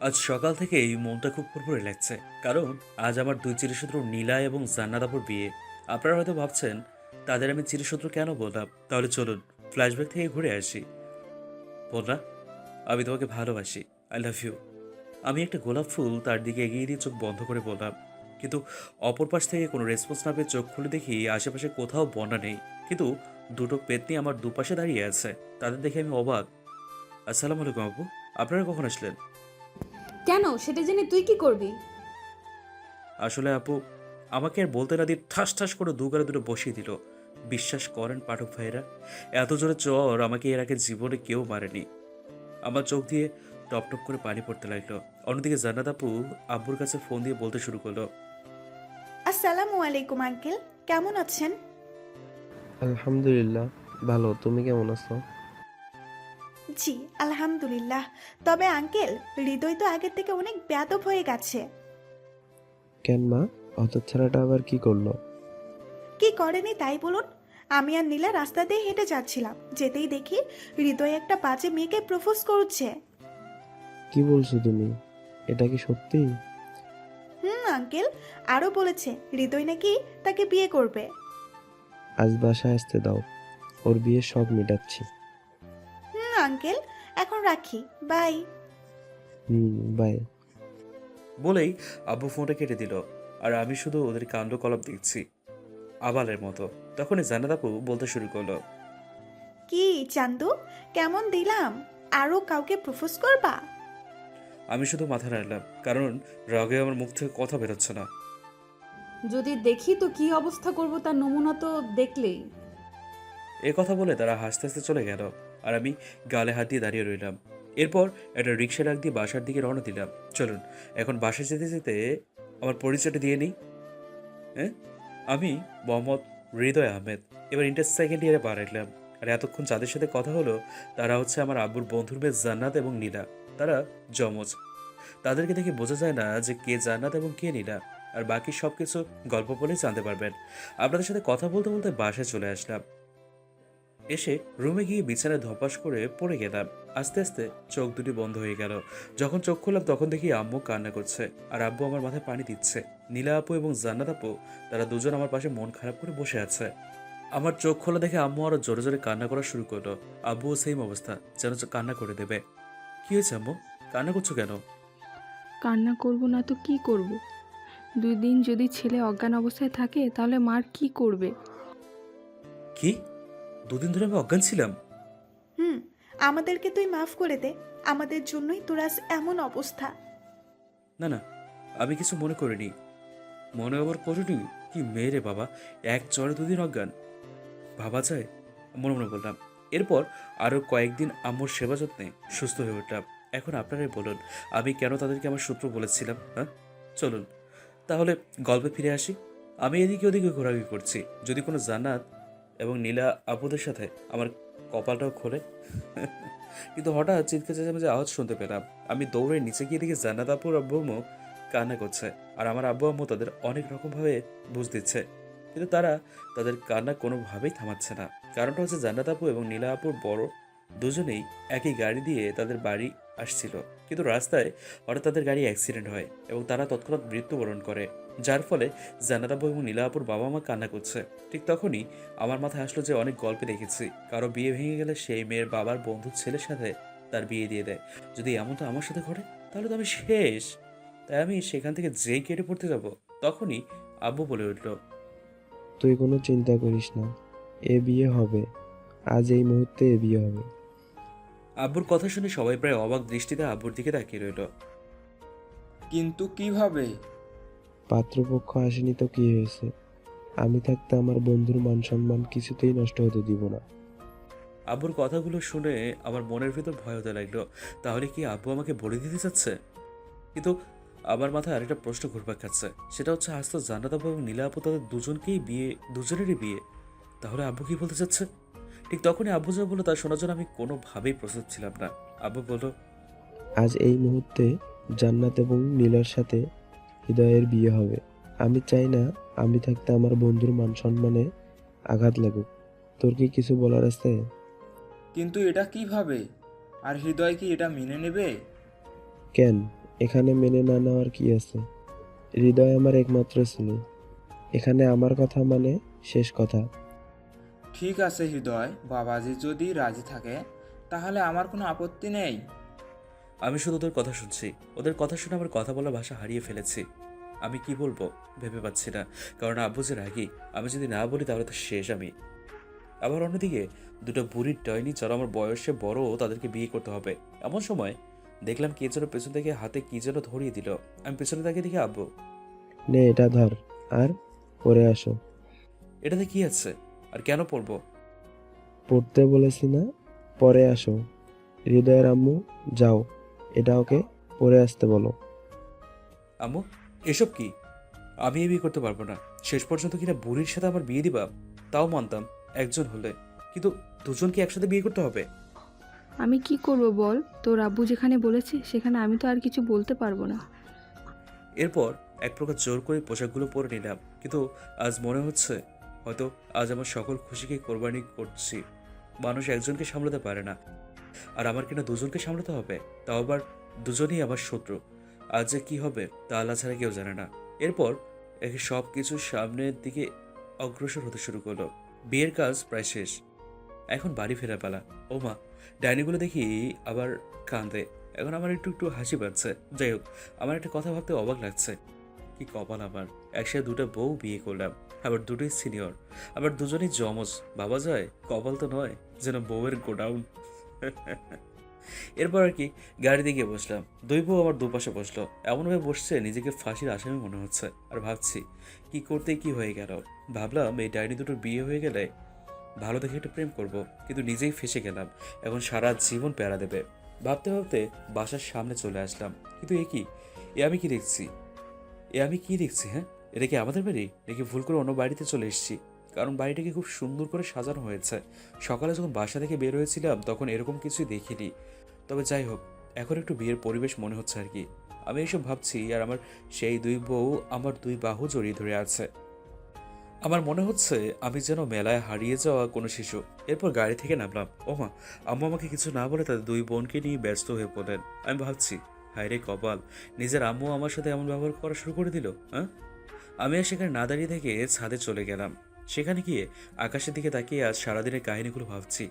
আজ সকাল থেকেই মনটা খুব ফুরফুরে লাগছে। কারণ আজ আমার দুই চিরশত্রু নীলা এবং জান্নাত আপুর বিয়ে। আপনারা হয়তো ভাবছেন তাদের আমি চিরশত্রু কেন বললাম। তাহলে চলুন ফ্ল্যাশব্যাক থেকে ঘুরে আসি। বলরা, আমি তোমাকে ভালোবাসি। I love you. আমি একটা গোলাপ ফুল তার দিকে এগিয়ে দিয়ে চোখ বন্ধ করে বললাম। কিন্তু অপর পাশ থেকে কোনো রেসপন্স না পেয়ে চোখ খুলে দেখি আশেপাশে কোথাও বন্যা নেই। কিন্তু দুটো পেতনি আমার দুপাশে দাঁড়িয়ে আছে। তাদের দেখে আমি অবাক। আসসালামু আলাইকুম আপু, আপনারা কখন আসলেন? কেন সেটা জেনে তুই কি করবি? আসলে আপু, আমাকে আর বলতে না দিয়ে ঠাস ঠাস করে দু গালে দুটো বসিয়ে দিল। বিশ্বাস করেন পাঠক ভাইরা, এত জোরে চর আমাকে এর আগে জীবনে কেউ মারেনি। আমার চোখ দিয়ে টপ টপ করে পানি পড়তে লাগলো। অন্যদিকে জান্নাত আপু আব্বুর কাছে ফোন দিয়ে বলতে শুরু করলো। আসসালামু আলাইকুম আঙ্কেল, কেমন আছেন? আলহামদুলিল্লাহ, ভালো। তুমি কেমন আছো? জি, আলহামদুলিল্লাহ। তবে আঙ্কেল, হৃদয় তো আগের থেকে অনেক বেয়াদব হয়ে গেছে। কেন মা, হতচ্ছাড়াটা আবার কি করলো? কি করেনি তাই বলুন। আমি আর নীলা রাস্তা দিয়ে হেঁটে যাচ্ছিলাম, যেতেই দেখি হৃদয় একটা বাজে মেয়েকে প্রপোজ করছে। কি বলছো তুমি? এটা কি সত্যি? আঙ্কেল, আরও বলেছে হৃদয় নাকি তাকে বিয়ে করবে। আজ বাসায় আসতে দাও, ওর বিয়ের শখ মেটাচ্ছি। আঙ্কেল, এখন রাখি, বাই। বাই। বলেই আব্বু ফোনটা কেটে দিল। আর আমি শুধু ওদের কাণ্ডকলাপ দেখছি আবালের মতো। তখনই জান্নাত আপু বলতে শুরু করলো। কি চান্দু, কেমন দিলাম? আরও কাউকে প্রপোজ করবা? আমি শুধু মাথা নাড়লাম, কারণ রাগে আমার মুখ থেকে কথা বেরোচ্ছে না। যদি দেখি তো কি অবস্থা করব তার নমুনা তো দেখলেই। এ কথা বলে তারা হাসতে হাসতে চলে গেল। আর আমি গালে হাত দিয়ে দাঁড়িয়ে রইলাম। এরপর একটা রিক্সা ডাক দিয়ে বাসার দিকে রওনা দিলাম। চলুন এখন বাসায় যেতে যেতে আমার পরিচয়টা দিয়ে নিই। হ্যাঁ, আমি মোহাম্মদ হৃদয় আহমেদ। এবার ইন্টার সেকেন্ড ইয়ারে পা রাখলাম। আর এতক্ষণ যাদের সাথে কথা হলো তারা হচ্ছে আমার আব্বুর বন্ধুর মেয়ে জান্নাত এবং নীলা। তারা যমজ। তাদেরকে দেখে বোঝা যায় না যে কে জান্নাত এবং কে নীলা। আর বাকি সব কিছু গল্প বলেই জানতে পারবেন। আপনাদের সাথে কথা বলতে বলতে বাসায় চলে আসলাম। এসে রুমে গিয়ে বিছানায় ধপাস করে পড়ে গেলাম। আস্তে আস্তে চোখ দুটি বন্ধ হয়ে গেল। যখন চোখ খুললাম তখন দেখি আম্মু কান্না করছে আর আব্বু আমার মাথায় পানি দিচ্ছে। নীলা আপু এবং জান্নাত আপু তারা দুজন আমার পাশে মন খারাপ করে বসে আছে। আমার চোখ খোলা দেখে আম্মু আরো জোরে জোরে কান্না করা শুরু করলো। আব্বুও সেম অবস্থা, যেন কান্না করে দেবে। কি হয়েছে আম্মু, কান্না করছো কেন? কান্না করব না তো কি করব? 2 দিন যদি ছেলে অজ্ঞান অবস্থায় থাকে তাহলে মার কি করবে? কি, দুদিন ধরে আমি অজ্ঞান ছিলাম? হুম আমাদেরকে তুই মাফ করে দে, আমাদের জন্যই তোর আজ এমন অবস্থা। না না, আমি কিছু মনে করিনি। মনে আবার করিনি? কি মেয়ে রে বাবা, এক চড়ে দুদিন অজ্ঞান, ভাবা যায়? মনে মনে বললাম। এরপর আরও কয়েকদিন আম্মুর সেবা যত্নে সুস্থ হয়ে উঠলাম। এখন আপনারাই বলুন, আমি কেন তাদেরকে আমার শত্রু বলেছিলাম? হ্যাঁ, চলুন তাহলে গল্পে ফিরে আসি। আমি এদিকে ওদিকে ঘোরাঘুরি করছি, যদি কোনো জান্নাত এবং নীলা আপুদের সাথে আমার কপালটাও খোলে। কিন্তু হঠাৎ চিৎকার চেঁচামেচি আওয়াজ শুনতে পেলাম। আমি দৌড়ে নিচে গিয়ে দেখি জান্নাত আপুর আব্বু আম্মু কান্না করছে। আর আমার আব্বু আম্মু তাদের অনেক রকমভাবে বুঝ দিচ্ছে, কিন্তু তারা তাদের কান্না কোনোভাবেই থামাচ্ছে না। কারণটা হচ্ছে জান্নাত আপু এবং নীলা আপুর বড় দুজনেই একই গাড়ি দিয়ে তাদের বাড়ি আসছিল। কিন্তু রাস্তায় হঠাৎ তাদের গাড়ি অ্যাক্সিডেন্ট হয় এবং তারা তৎক্ষণাৎ মৃত্যুবরণ করে। যার ফলে জান্নাত আপু এবং নীলা আপুর বাবা মা কান্না করছে। ঠিক তখনই আমার মাথায় আসলো যে অনেক গল্পে দেখেছি কারো বিয়ে ভেঙে গেলে সেই মেয়ের বাবার বন্ধুর ছেলের সাথে তার বিয়ে দিয়ে দেয়। যদি এমনটা আমার সাথে ঘটে তাহলে তো আমি শেষ। তাই আমি সেখান থেকে যেই কেটে পড়তে যাব, তখনই আব্বু বলে উঠল। তুই কোনো চিন্তা করিস না, এ বিয়ে হবে। আজ এই মুহূর্তে এ বিয়ে হবে। আব্বুর কথা শুনে সবাই প্রায় অবাক দৃষ্টিতে আব্বুর দিকে তাকিয়ে রইল। কিন্তু কিভাবে? পাত্রপক্ষ আসেনি তো কি হয়েছে? আমি থাকতে আমার বন্ধুর মান সম্মান কিছুতেই নষ্ট হতে দিব না। আব্বুর কথাগুলো শুনে আমার মনের ভিতর ভয় হতে লাগলো। তাহলে কি আব্বু আমাকে বলে দিতে চাচ্ছে? কিন্তু আমার মাথায় আরেকটা প্রশ্ন ঘুরপাক খাচ্ছে। সেটা হচ্ছে আজ তো জান্নাত আপু এবং নীলা আপু তাদের দুজনকেই বিয়ে, দুজনেরই বিয়ে। তাহলে আব্বু কি বলতে চাচ্ছে? ঠিক তখনই আব্বু যা বললো তা শোনার জন্য আমি কোনোভাবেই প্রস্তুত ছিলাম না। আব্বু বলল। আজ এই মুহূর্তে জান্নাত এবং নীলার সাথে হৃদয়ের বিয়ে হবে। আমি চাই না আমি থাকতে আমার বন্ধুর মান সম্মানে আঘাত লাগুক। তোর কি কিছু বলার আছে? কিন্তু এটা কিভাবে? আর হৃদয় কি এটা মেনে নেবে? কেন, এখানে মেনে না নেওয়ার কি আছে? হৃদয় আমার একমাত্র ছিল। এখানে আমার কথা মানে শেষ কথা। ঠিক আছে হৃদয়, বাবাজি যদি রাজি থাকে তাহলে আমার কোনো আপত্তি নেই। আমি শুধু ওদের কথা শুনছি। ওদের কথা শুনে আমার কথা বলার ভাষা হারিয়ে ফেলেছি। আমি কি বলবো ভেবে পাচ্ছি না, কারণ আব্বু যে রাগি। আমি যদি না বলি তাহলে তো শেষ আমি। আবার অন্যদিকে দুটো বুড়ির ডাইনি যারা আমার বয়সে বড়, তাদেরকে বিয়ে করতে হবে। এমন সময় দেখলাম কে যেন পেছন থেকে হাতে কি যেন ধরিয়ে দিল। আমি পেছনে তাকিয়ে দেখি আব্বু। নে এটা ধর, আর পরে আসো। এটাতে কি আছে আর কেন পড়বো? পড়তে বলেছি না, পরে আসো। হৃদয়ের আম্মু, যাও এটা ওকে পরে আসতে বলো। আম্মু, এসব কি? আমি এই বিয়ে করতে পারবো না। শেষ পর্যন্ত কিনা বুড়ির সাথে আমার বিয়ে দিবা? তাও মানতাম একজন হলে, কিন্তু দুজনকে একসাথে বিয়ে করতে হবে? আমি কি করব বল? তোর আব্বু যেখানে বলেছে সেখানে আমি তো আর কিছু বলতে পারবো না। এরপর এক প্রকার জোর করে পোশাকগুলো পরে নিলাম, কিন্তু আজ মনে হচ্ছে হয়তো আজ আমার সকল খুশিকে কোরবানি করছি। মানুষ একজনকে সামলাতে পারে না, আর আমার কিনা দুজনকে সামলাতে হবে, তাও আবার দুজনেই আমার শত্রু। আজ যে কি হবে তা আল্লাহ ছাড়া কেউ জানে না। এরপর একে সব কিছু সামনের দিকে অগ্রসর হতে শুরু করলো। বিয়ের কাজ প্রায় শেষ, এখন বাড়ি ফেরা পালা। ও মা, ডাইনিগুলো দেখি আবার কাঁদে। এখন আমার একটু একটু হাসি পাচ্ছে। যাই হোক, আমার একটা কথা ভাবতে অবাক লাগছে। কি কপাল আমার, একসাথে দুটো বউ বিয়ে করলাম, আবার দুটোই সিনিয়র, আবার দুজনেই জমজ। বাবা যায়, কপাল তো নয়, যেন বউয়ের গোডাউন। এরপর আর কি গাড়িতে গিয়ে বসলাম। দুই বউ আমার দুপাশে বসলো, এমনভাবে বসছে নিজেকে ফাঁসির আসামি মনে হচ্ছে। আর ভাবছি কি করতে কি হয়ে গেল। ভাবলাম এই ডাইনি দুটোর বিয়ে হয়ে গেলে ভালো দেখে একটু প্রেম করব, কিন্তু নিজেই ফেসে গেলাম। এখন সারা জীবন প্যারা দেবে। ভাবতে ভাবতে বাসার সামনে চলে আসলাম, কিন্তু এ কি, এ আমি কি দেখছি? হ্যাঁ, এটা কি আমাদের বাড়ি নাকি ভুল করে অন্য বাড়িতে চলে এসেছি? কারণ বাড়িটাকে খুব সুন্দর করে সাজানো হয়েছে। সকালে যখন বাসা থেকে বের হয়েছিলাম তখন এরকম কিছুই দেখিনি। তবে যাই হোক, এখন একটু বিয়ের পরিবেশ মনে হচ্ছে আর কি। আমি এইসব ভাবছি আর আমার সেই দুই বউ আমার দুই বাহু জড়িয়ে ধরে আছে। আমার মনে হচ্ছে আমি যেন মেলায় হারিয়ে যাওয়া কোনো শিশু। এরপর গাড়ি থেকে নামলাম। ওমা, আম্মু আমাকে কিছু না বলে তাদের দুই বোনকে নিয়ে ব্যস্ত হয়ে পড়লেন। আমি ভাবছি, হায় রে কপাল, নিজের আম্মু আমার সাথে এমন ব্যবহার করা শুরু করে দিল। হ্যাঁ, আমি আর সেখানে না দাঁড়িয়ে থেকে ছাদে চলে গেলাম। সেখানে গিয়ে আকাশের দিকে তাকিয়ে আজ সারাদিনের কাহিনীগুলো ভাবছি।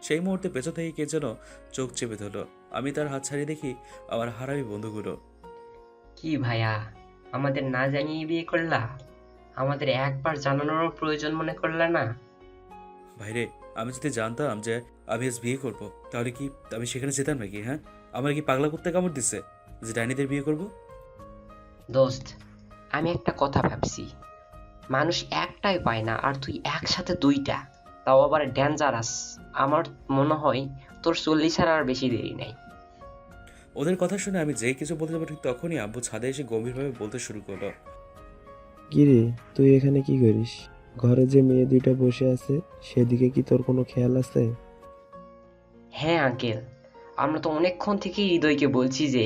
সেই মুহূর্তে পেছন থেকে কে যেন চোখ চেপে ধরলো। আমি তার হাত ছাড়িয়ে দেখি আমার হারামি বন্ধুগুলো। কি ভাইয়া, আমাদের না জানিয়ে বিয়ে করলা? আমাদের একবার জানানোর প্রয়োজন মনে করলা না? ভাইরে, আমি যদি জানতাম যে আমি আজ বিয়ে করবো, তাহলে কি আমি সেখানে যেতাম নাকি? হ্যাঁ, আমার কি পাগলা করতে কামড় দিছে যে ডাইনিদের বিয়ে করব? দোস্ত, আমি একটা কথা ভাবছি। মানুষ একটাই পায় না, আর তুই একসাথে দুইটা, তাও আবার ডেঞ্জারাস। আমার মনে হয় তোর 40 আর বেশি দেরি নাই। ওদের কথা শুনে আমি যেই কিছু বলতে যাবো ঠিক তখনই আব্বু ছাদে এসে গম্ভীরভাবে বলতে শুরু করলো। কিরে, তুই এখানে কি করিস? ঘরে যে মেয়ে দুইটা বসে আছে সেদিকে কি তোর কোনো খেয়াল আছে? হ্যাঁ আঙ্কেল, আমরা তো অনেকক্ষণ থেকে হৃদয়কে বলছি যে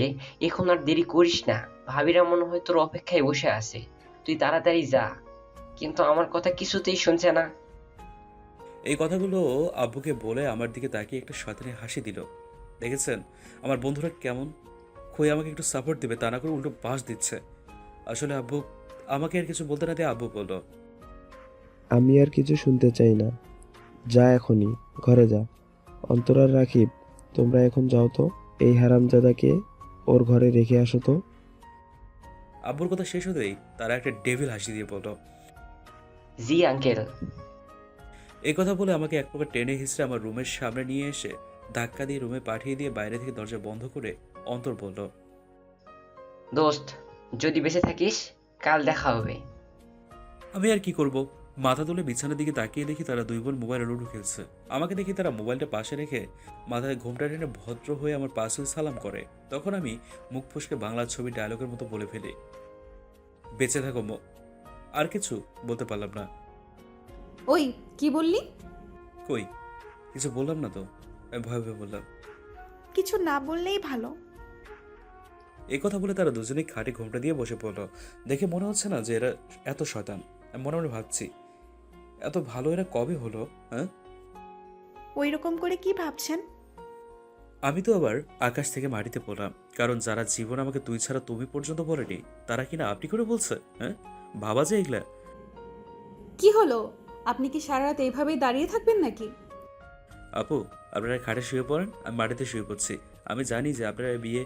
এখন আর দেরি করিস না। ভাবিরা মনে হয় তোর অপেক্ষায় বসে আছে, তুই তাড়াতাড়ি যা। কিন্তু আমার কথা কিছুতেই শুনছে না। এই কথাগুলো আব্বুকে বলে আমার দিকে তাকিয়ে একটা শয়তানি হাসি দিল। দেখেছেন আমার বন্ধুরা কেমন খই আমাকে একটু সাপোর্ট দিবে, তা না করে উল্টো বাস দিচ্ছে। আসলে আব্বু আমাকে আর কিছু বলতে না দিয়ে আব্বু বলল, আমি আর কিছু শুনতে চাই না, যা এখনই ঘরে যা। অন্তরার রাখিব, তোমরা এখন যাও তো, এই হারামজাদাকে ওর ঘরে রেখে আসো তো। আব্বুর কথা শেষ হতেই তারা একটা ডেভিল হাসি দিয়ে বলল। জি আঙ্কেল। এই কথা বলে আমাকে এক প্রকার টেনে হিসড়ে আমার রুমের সামনে নিয়ে এসে ধাক্কা দিয়ে রুমে পাঠিয়ে দিয়ে বাইরে থেকে দরজা বন্ধ করে অন্তর বলল, দোস্ত, যদি বেঁচে থাকিস কাল দেখা হবে। আমি আর কি করব? মাথা তুলে বিছানার দিকে তাকিয়ে দেখি তারা দুই বোন মোবাইলে লুডো খেলছে। আমাকে দেখি তারা মোবাইলটা পাশে রেখে মাথায় ঘোমটা টেনে ভদ্র হয়ে আমার পাশে সালাম করে। তখন আমি মুখ ফসকে বাংলা ছবি ডায়লগের মতো বলে ফেলি, বেঁচে থাকো আর কিছু বলতে পারলাম না। ওই কি বললি? কই, কিছু বললাম না তো, আমি ভয় ভয় বললাম। কিছু না বললেই ভালো। এই কথা বলে তারা দুজনেই খাটে ঘোমটা দিয়ে বসে পড়লো। দেখে মনে হচ্ছে না যে এরা এত শয়তান। আমি মনে মনে ভাবছি, এত ভালো এরা কবে হলো? হ্যাঁ, ওই রকম করে কি ভাবছেন? আমি তো আবার আকাশ থেকে মাটিতে পড়লাম। কারণ যারা জীবন আমাকে তুই ছাড়া তুমি পর্যন্ত বলেনি, তারা কিনা আপনি করে বলছে। হ্যাঁ, ভাবা যায় এগুলা? কি হলো? আপনি কি সারা রাত এইভাবেই দাঁড়িয়ে থাকবেন নাকি? আপু, আপনারা খাটে শুয়ে পড়েন, আমি মাটিতে শুয়ে পড়ছি। আমি জানি যে আপনারা বিয়ে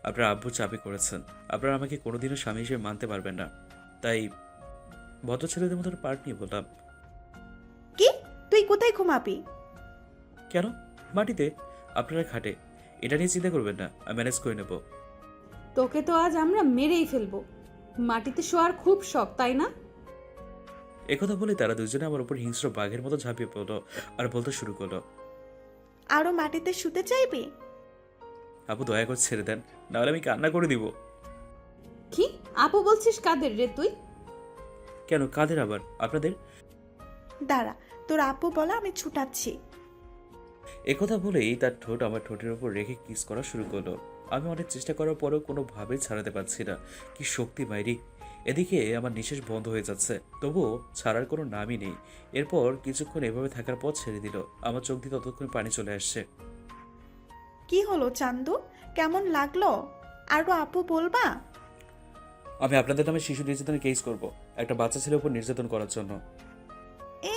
আপনার আব্বু চাপে করেছেন। আপনারা আমাকে কোনোদিনও স্বামী হিসেবে মানতে পারবেন না, তাই ভদ্র ছেলেদের মতো পার্ট নিয়ে বললাম। কি? তুই কোথায় ঘুমাবি? কেন? মাটিতে, আপনারা খাটে। এটা নিয়ে চিন্তা করবেন না, আমি ম্যানেজ করে নেব। তোকে তো আজ আমরা মেরেই ফেলবো। মাটিতে শোয়ার খুব শখ, তাই না? একথা বলে তারা দুজনে আমার উপর হিংস্র বাঘের মতো ঝাঁপিয়ে পড়লো আর বলতে শুরু করলো। আরো মাটিতে শুতে চাইবি? আপু দয়া করে ছেড়ে দেন, নাহলে আমি কান্না করে দিব। কি আপু বলছিস? কাদের রে তুই? কেন, কাদের আবার? আপনাদের? দাঁড়া, তোর আপু বলা আমি ছুটাচ্ছি। একথা বলেই তার ঠোঁট আমার ঠোঁটের উপর রেখে কিস করা শুরু করলো। আমি অনেক চেষ্টা করার পরেও কোনোভাবেই ছাড়াতে পারছি না। কি শক্তি মাইরি! এদিকে আমার নিঃশ্বাস বন্ধ হয়ে যাচ্ছে, তবুও ছাড়ার কোনো নামই নেই। এরপর কিছুক্ষণ এভাবে থাকার পর ছেড়ে দিল। আমার চোখ দিয়ে ততক্ষণ পানি চলে আসছে। কি হলো চান্দু, কেমন লাগলো? আরো আপু বলবা? আমি আপনাদের নামে শিশু নির্যাতনের কেস করব, একটা বাচ্চা ছেলের উপর নির্যাতন করার জন্য।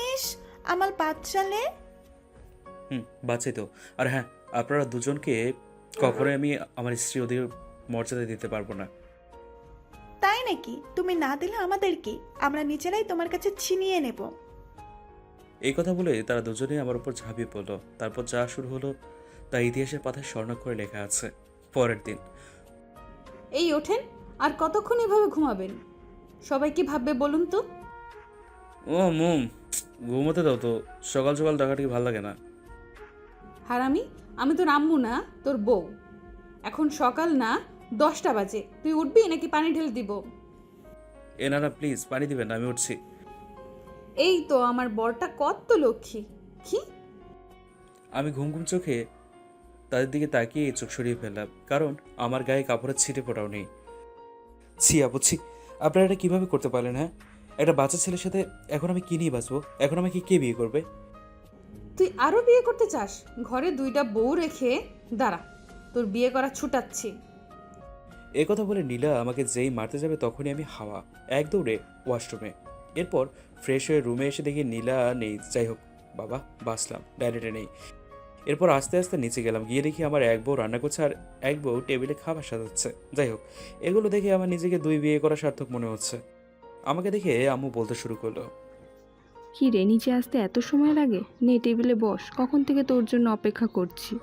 ইস, আমার বাচ্চালে। বাচ্চাই তো। আর হ্যাঁ, আপনারা দুজনকে কখনোই আমি আমার স্ত্রী ওদের মর্যাদা দিতে পারবো না। তাই নাকি? তুমি না দিলে আমাদের কি? আমরা নিজেরাই তোমার কাছে ছিনিয়ে নেব। এই কথা বলে তারা দুজনেই আমার উপর ঝাঁপিয়ে পড়লো। তারপর যা শুরু হলো তা ইতিহাসের পাতায় স্বর্ণাক্ষরে লেখা আছে। পরের দিন। এই ওঠেন, আর কতক্ষণ এভাবে ঘুমাবেন? সবাই কি ভাববে বলুন তো? ও মুম, ঘুমোতে দাও তো, সকাল সকাল ডাকাটা কি ভালো লাগে না। হারামি, আমি তোর আম্মু না, তোর বউ। এখন সকাল না 10টা বাজে। তুই উঠবি নাকি পানি ঢেলে দিব? এ না না, প্লিজ পানি দিবেন না, আমি উঠছি। এই তো আমার বরটা কত লক্ষ্মী। কি? আমি ঘুম ঘুম চোখে তাদের দিকে তাকিয়ে চোখ সরিয়ে ফেললাম, কারণ আমার গায়ে কাপড়ের ছিটে ফোটাও নেই। ছি আপু, ছি! আপনারা এটা কীভাবে করতে পারলেন? হ্যাঁ, একটা বাচ্চা ছেলের সাথে এখন আমি কি নিয়ে বাঁচবো? এখন আমাকে কে বিয়ে করবে? তুই আরো বিয়ে করতে চাস? ঘরে 2টা বউ রেখে? দাঁড়া, তোর বিয়ে করা ছুটাচ্ছি। এ কথা বলে নীলা আমাকে যেই মারতে যাবে তখনই আমি হাওয়া এক দৌড়ে ওয়াশরুমে। এরপর ফ্রেশ হয়ে রুমে এসে দেখি নীলা নেই। যাই হোক, বাবা বাঁচলাম, ডাইরেক্টে নেই। এরপর আস্তে আস্তে নিচে গেলাম, গিয়ে দেখি আমার এক বউ রান্না করছে আর এক বউ টেবিলে খাবার সাজাচ্ছে। যাই হোক, এগুলো দেখে আমার নিজেকে 2 বিয়ে করা সার্থক মনে হচ্ছে। আমাকে দেখে আম্মু বলতে শুরু করলো। কি রে, নিচে আসতে এত সময় লাগে? নে টেবিলে বস, কখন থেকে তোর জন্য অপেক্ষা করছি।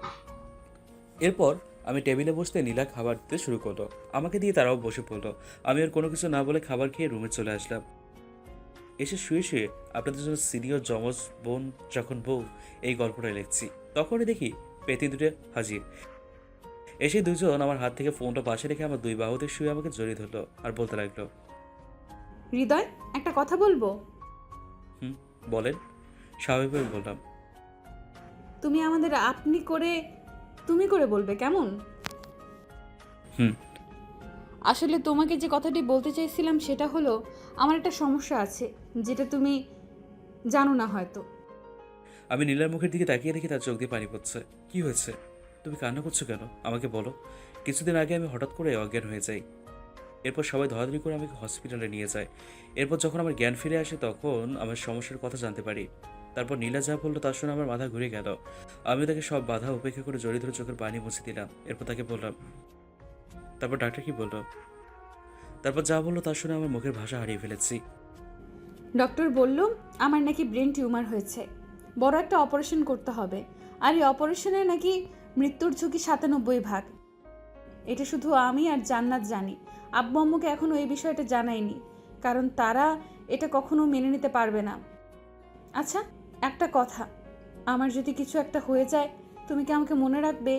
এরপর আমি টেবিলে বসতে নীলা খাবার দিতে শুরু করলো। আমাকে দিয়ে তারাও বসে পড়লো। আমি আর কোনো কিছু না বলে খাবার খেয়ে রুমে চলে আসলাম। এসে শুয়ে শুয়ে আপনাদের জন্য সিনিয়র যমজ বোন যখন বউ এই গল্পটা লিখছি, তখনই দেখি পেতি দুটো হাজির। এসে দুজন আমার হাত থেকে ফোনটা পাশে রেখে আমার 2 বাহুতে শুয়ে আমাকে জড়িয়ে ধরলো আর বলতে লাগলো। হৃদয়, একটা কথা বলবো? বলেন। স্বাভাবিকভাবে বললাম। তুমি আমাদের আপনি করে তুমি করে বলবে, কেমন? হুম। আসলে তোমাকে যে কথাটি বলতে চাইছিলাম সেটা হলো, আমার একটা সমস্যা আছে যেটা তুমি জানো না হয়তো। আমি নীলার মুখের দিকে তাকিয়ে দেখি তার চোখ দিয়ে পানি পড়ছে। কি হয়েছে? তুমি কান্না করছো কেন? আমাকে বলো। কিছুদিন আগে আমি হঠাৎ করে অজ্ঞান হয়ে যাই। এরপর সবাই ধরাধরি করে আমাকে হসপিটালে নিয়ে যায়। এরপর যখন আমার জ্ঞান ফিরে আসে তখন আমার সমস্যার কথা জানতে পারি। তারপর নীলা যা বললো তা শুনে আমার মাথা ঘুরে গেল। আমি তাকে সব বাধা উপেক্ষা করে জড়িয়ে ধরে চোখের পানি মুছে দিলাম। এরপর তাকে বললাম। তারপর ডাক্তার কি বললো? তারপর যা বললো তা শুনে আমার মুখের ভাষা হারিয়ে ফেলেছি। ডক্টর বলল আমার নাকি ব্রেন টিউমার হয়েছে, বড় একটা অপারেশন করতে হবে, আর এই অপারেশনে নাকি মৃত্যুর ঝুঁকি 97%। এটা শুধু আমি আর জান্নাত জানি। আব্বু আম্মুকে এখনও এই বিষয়টা জানাইনি, কারণ তারা এটা কখনো মেনে নিতে পারবে না। আচ্ছা, একটা কথা, আমার যদি কিছু একটা হয়ে যায় তুমি কি আমাকে মনে রাখবে?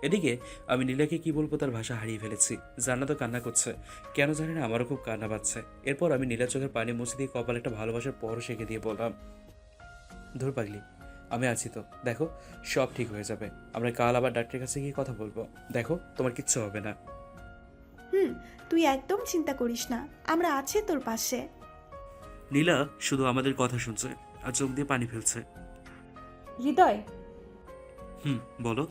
এদিকে আমি নীলাকে কি বলবো তার ভাষা হারিয়ে ফেলেছি। জান্নাত কান্না করছে, কেন জানি না আমারও খুব কান্না পাচ্ছে। এরপর আমি নীলার চোখের পানি মুছে দিয়ে কপালে একটা ভালোবাসার পরশ এঁকে দিয়ে বললাম, ধুর পাগলি, আমি আছি তো, দেখো সব ঠিক হয়ে যাবে। আমরা কাল আবার ডাক্তারের কাছে গিয়ে কথা বলবো, দেখো তোমার কিচ্ছু হবে না। তুই একদম চিন্তা করিস না, আমরা আছি তোর পাশে। নীলা শুধু আমাদের কথা শুনছে আর চোখ দিয়ে পানি ফেলছে। হৃদয়, বলো।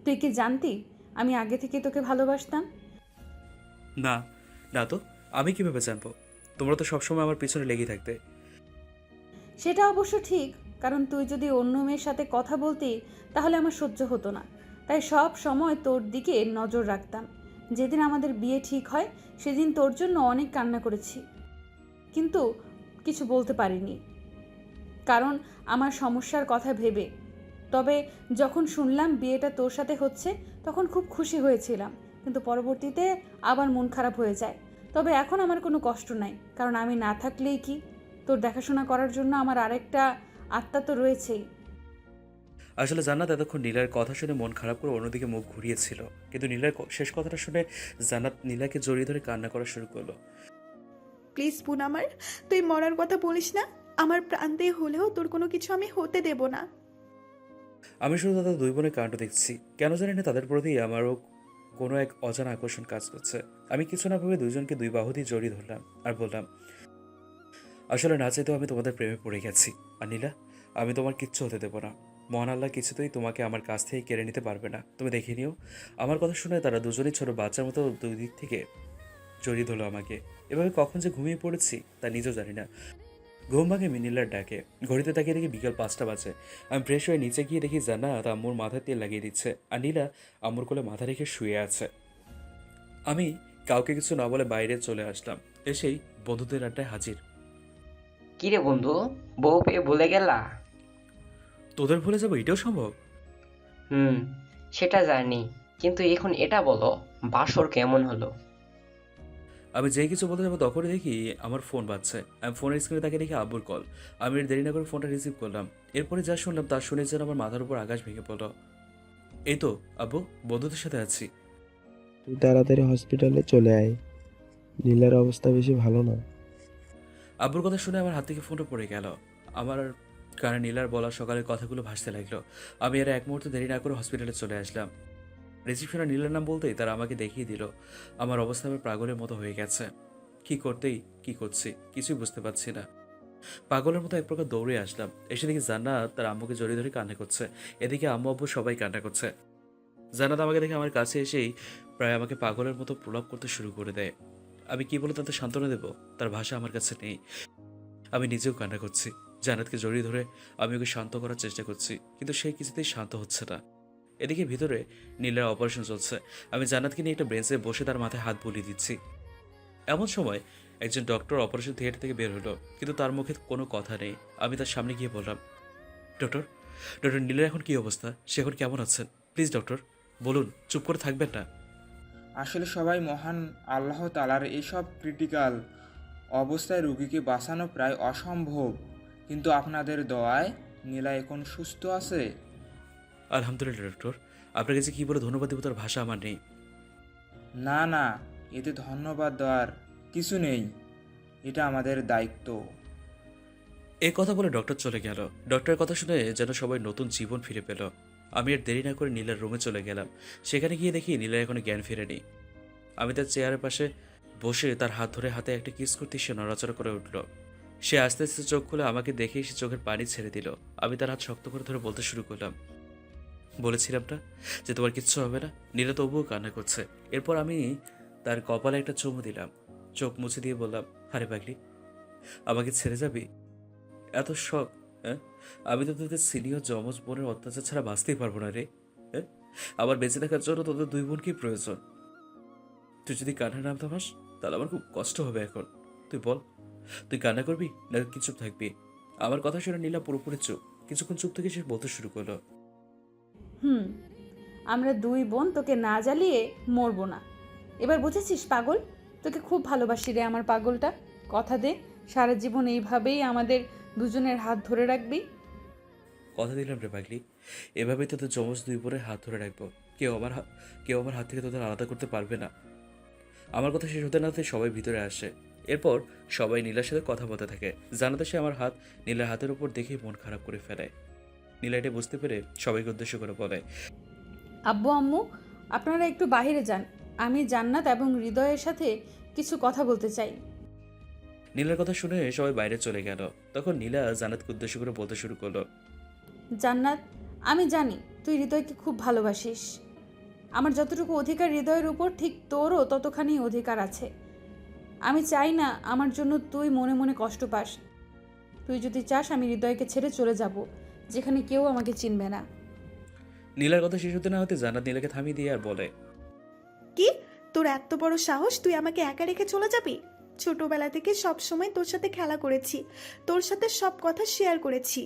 তুই কি জানতি আমি আগে থেকে তোকে ভালোবাসতাম? না, না তো, আমি কিভাবে জানবো? তোমরা তো সবসময় আমার পিছনে লেগে থাকতে। সেটা অবশ্য ঠিক, কারণ তুই যদি অন্য মেয়ের সাথে কথা বলতি তাহলে আমার সহ্য হতো না। তাই সব সময় তোর দিকে নজর রাখতাম। যেদিন আমাদের বিয়ে ঠিক হয় সেদিন তোর জন্য অনেক কান্না করেছি, কিন্তু কিছু বলতে পারিনি, কারণ আমার সমস্যার কথা ভেবে। তবে যখন শুনলাম বিয়েটা তোর সাথে হচ্ছে তখন খুব খুশি হয়েছিলাম, কিন্তু পরবর্তীতে আবার মন খারাপ হয়ে যায়। তবে এখন আমার কোনো কষ্ট নাই, কারণ আমি না থাকলেই কি, তোর দেখাশোনা করার জন্য আমার আরেকটা আত্মা তো রয়েছেই। আসলে জান্নাত এতক্ষণ নীলার কথা শুনে মন খারাপ করে অন্যদিকে মুখ ঘুরিয়েছিল, কিন্তু নীলার শেষ কথাটা শুনে জান্নাত নীলাকে জড়িয়ে ধরে কান্না করা শুরু করলো। প্লিজ বোন আমার, তুই মরার কথা বলিস না। আমার প্রাণ দিয়ে হলেও তোর কোনো কিছু আমি হতে দেব না। আমি শুধু তাদের দুই বোনের কাণ্ড দেখছি, কেন জানি না তাদের প্রতি আমারও কোনো এক অজানা আকর্ষণ কাজ করছে। আমি কিছু না ভেবে দুজনকে দুই বাহু দিয়ে জড়িয়ে ধরলাম আর বললাম, আসলে না চাইতেও আমি তোমাদের প্রেমে পড়ে গেছি। আর নীলা, আমি তোমার কিচ্ছু হতে দেবো না। মহান আল্লাহ কিছুতেই তোমাকে আমার কাছ থেকে কেড়ে নিতে পারবে না, তুমি দেখে নিও। আমার কথা শুনে তারা দুজনেই ছোট বাচ্চার মতো দুই দিক থেকে জড়িয়ে ধরলো আমাকে। এভাবে কখন যে ঘুমিয়ে পড়েছি তা নিজেও জানি না। ঘুম ভাঙে নীলার ডাকে। ঘড়িতে তাকিয়ে দেখি বিকাল 5টা বাজে। আমি ফ্রেশ হয়ে নিচে গিয়ে দেখি জান্নাত আম্মুর মাথায় তেল লাগিয়ে দিচ্ছে, আর নীলা আম্মুর কোলে মাথা রেখে শুয়ে আছে। আমি কাউকে কিছু না বলে বাইরে চলে আসলাম। এসেই বন্ধুদের আড্ডায় হাজির। কিরে বন্ধু, বউ পেয়ে ভুলে গেলা? তোদের ভুলে যাবো এটাও সম্ভব? হুম, সেটা জানি, কিন্তু এখন এটা বলো, বাসর কেমন হলো? আমি যেই কিছু বলতে যাবো তখনই দেখি আমার ফোন বাজছে। আমি ফোনের স্ক্রিনে তাকে দেখি আব্বুর কল। আমি এর দেরি না করে ফোনটা রিসিভ করলাম। এরপরে যা শুনলাম তা শুনে যেন আমার মাথার উপর আকাশ ভেঙে পড়ল। এই তো আব্বু, বন্ধুদের সাথে আছি। তুই তাড়াতাড়ি হসপিটালে চলে আয়, নীলার অবস্থা বেশি ভালো না। আব্বুর কথা শুনে আমার হাত থেকে ফোনটা পড়ে গেল। আমার কানে নীলার বলা সকালের কথাগুলো ভাসতে লাগলো। আমি এর এক মুহূর্ত দেরি না করে হসপিটালে চলে আসলাম। রিসিপশনে নীলার নাম বলতেই তারা আমাকে দেখিয়ে দিল। আমার অবস্থা আমার পাগলের মতো হয়ে গেছে। কি করতেই কি করছি কিছুই বুঝতে পারছি না। পাগলের মতো এক প্রকার দৌড়ে আসলাম। এসে দেখি জান্নাত তার আম্মুকে জড়িয়ে ধরে কান্না করছে। এদিকে আম্মু আব্বু সবাই কান্না করছে। জান্নাত আমাকে দেখে আমার কাছে এসেই প্রায় আমাকে পাগলের মতো প্রলাপ করতে শুরু করে দেয়। আমি কি বলে তাদের সান্ত্বনা দেব, তার ভাষা আমার কাছে নেই। আমি নিজেও কান্না করছি। জান্নাতকে জড়িয়ে ধরে আমি ওকে শান্ত করার চেষ্টা করছি, কিন্তু সে কিছুতেই শান্ত হচ্ছে না। এদিকে ভিতরে নীলার অপারেশন চলছে। আমি জান্নাতকে নিয়ে একটা বেঞ্চে বসে তার মাথায় হাত বুলিয়ে দিচ্ছি। এমন সময় একজন ডক্টর অপারেশন থিয়েটার থেকে বের হলো, কিন্তু তার মুখে কোনো কথা নেই। আমি তার সামনে গিয়ে বললাম, ডক্টর, ডক্টর নীলের এখন কি অবস্থা? সে এখন কেমন আছেন? প্লিজ ডক্টর বলুন, চুপ করে থাকবেন না। আসলে সবাই মহান আল্লাহ তাআলার এইসব ক্রিটিক্যাল অবস্থায় রোগীকে বাঁচানো প্রায় অসম্ভব, কিন্তু আপনাদের দোয়ায় নীলা এখন সুস্থ আছে। আলহামদুলিল্লাহ ডক্টর, আপনাকে যে কী বলে ধন্যবাদ দেবো তার ভাষা আমার নেই। না না, এতে ধন্যবাদ দেওয়ার কিছু নেই, এটা আমাদের দায়িত্ব। এই কথা বলে ডক্টর চলে গেল। ডক্টরের কথা শুনে যেন সবাই নতুন জীবন ফিরে পেল। আমি আর দেরি না করে নীলার রুমে চলে গেলাম। সেখানে গিয়ে দেখি নীলার এখনো জ্ঞান ফেরেনি। আমি তার চেয়ারের পাশে বসে তার হাত ধরে হাতে একটা কিস করতে সে নড়াচড়া করে উঠল। সে আস্তে আস্তে চোখ খুলে আমাকে দেখে সে চোখের পানি ছেড়ে দিল। আমি তার হাত শক্ত করে ধরে বলতে শুরু করলাম, বলেছিলাম না যে তোমার কিচ্ছু হবে না? নীলা তবুও কান্না করছে। এরপর আমি তার কপালে একটা চুমু দিলাম। চোখ মুছে দিয়ে বললাম, আরে পাগলি, আমাকে ছেড়ে যাবি? এত শখ? হ্যাঁ, আমি তো তোদের সিনিয়র যমজ বোনের অত্যাচার ছাড়া বাঁচতেই পারবো না রে। হ্যাঁ, আবার বেঁচে থাকার জন্য তোদের দুই বোনকেই প্রয়োজন। তুই যদি কান্না নাম থামাস তাহলে আমার খুব কষ্ট হবে। এখন তুই বল, তুই কান্না করবি না কি চুপ থাকবি? আমার কথা শুনে নীলা পুরোপুরি চুপ। কিছুক্ষণ চুপ থেকে সে বলতে শুরু করলো, আমরা দুই বোন তোকে না জ্বালিয়ে মরবো না। এবার বুঝেছিস পাগল? তোকে খুব ভালোবাসি রে আমার পাগলটা। কথা দে, সারা জীবন এইভাবেই আমাদের দুজনের হাত ধরে রাখবি। কথা দিলাম রে পাগলি, এভাবেই তোদের যমজ দুই বোনের হাত ধরে রাখবো। কেউ আমার হাত থেকে তোদের আলাদা করতে পারবে না। আমার কথা শেষ হতে না হতে সবাই ভিতরে আসে। এরপর সবাই নীলার সাথে কথা বলতে থাকে। জানাতে সে আমার হাত নীলার হাতের উপর দেখে মন খারাপ করে ফেলে। নীলা এটা বুঝতে পেরে সবাইকে উদ্দেশ্য করে বলে, আব্বু আম্মু, আপনারা একটু বাইরে যান, আমি জান্নাত এবং হৃদয়ের সাথে কিছু কথা বলতে চাই। নীলার কথা শুনে সবাই বাইরে চলে গেল। তখন নীলা জান্নাতকে উদ্দেশ্য করে বলতে শুরু করলো, জান্নাত, আমি জানি তুই হৃদয়কে খুব ভালোবাসিস। আমার যতটুকু অধিকার হৃদয়ের উপর, ঠিক তোরও ততখানি অধিকার আছে। আমি চাই না আমার জন্য তুই মনে মনে কষ্ট পাস। তুই যদি চাস আমি হৃদয়কে ছেড়ে চলে যাব, যেখানে কেউ আমাকে চিনবে না। নীলার কথা শেষ হতে না হতে জান্নাত নীলাকে থামিয়ে দিয়ে আর বলে, কি, তোর এত বড় সাহস, তুই আমাকে একা রেখে চলে যাবি? ছোটবেলা থেকে সব সময় তোর সাথে খেলা করেছি, তোর সাথে সব কথা শেয়ার করেছি।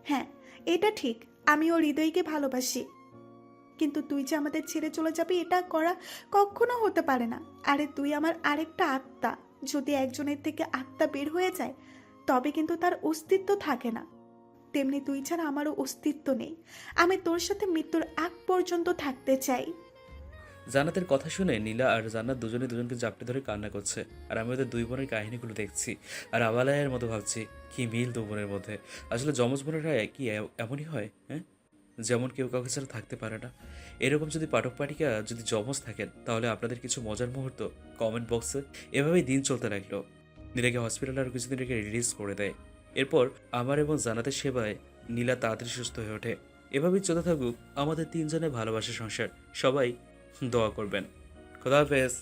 হ্যাঁ, এটা ঠিক, আমিও হৃদয়কে ভালোবাসি, কিন্তু তুই যে আমাদের ছেড়ে চলে যাবি এটা করা কখনো হতে পারে না। আরে তুই আমার আরেকটা আত্মা, যদি একজনের থেকে আত্মা বের হয়ে যায় তবে কিন্তু তার অস্তিত্ব থাকে না, তেমনি তুই ছাড়া আমারও অস্তিত্ব নেই। আমি তোর সাথে মৃত্যুর আগ পর্যন্ত থাকতে চাই। জান্নাতের কথা শুনে নীলা আর জান্নাত দুজনে দুজনকে জাপটে ধরে কান্না করছে। আর আমি ওদের দুই বোনের কাহিনীগুলো দেখছি আর আবালায়ের মতো ভাবছি, কি মিল দু বোনের মধ্যে। আসলে যমজ বোনেরা কি এমনই হয়? হ্যাঁ, যেমন কেউ কাউকে ছাড়া থাকতে পারে না। এরকম যদি পাঠক পাঠিকা যদি যমজ থাকেন, তাহলে আপনাদের কিছু মজার মুহূর্ত কমেন্ট বক্সে। এভাবেই দিন চলতে লাগলো। নীলাকে হসপিটালে আরও কিছুদিন রেখে রিলিজ করে দেয়। এরপর আমার এবং জান্নাতের সেবায় নীলা তাড়াতাড়ি সুস্থ হয়ে ওঠে। এভাবেই চলতে থাকুক আমাদের তিনজনের ভালোবাসার সংসার। সবাই দোয়া করবেন। খোদা হাফেজ।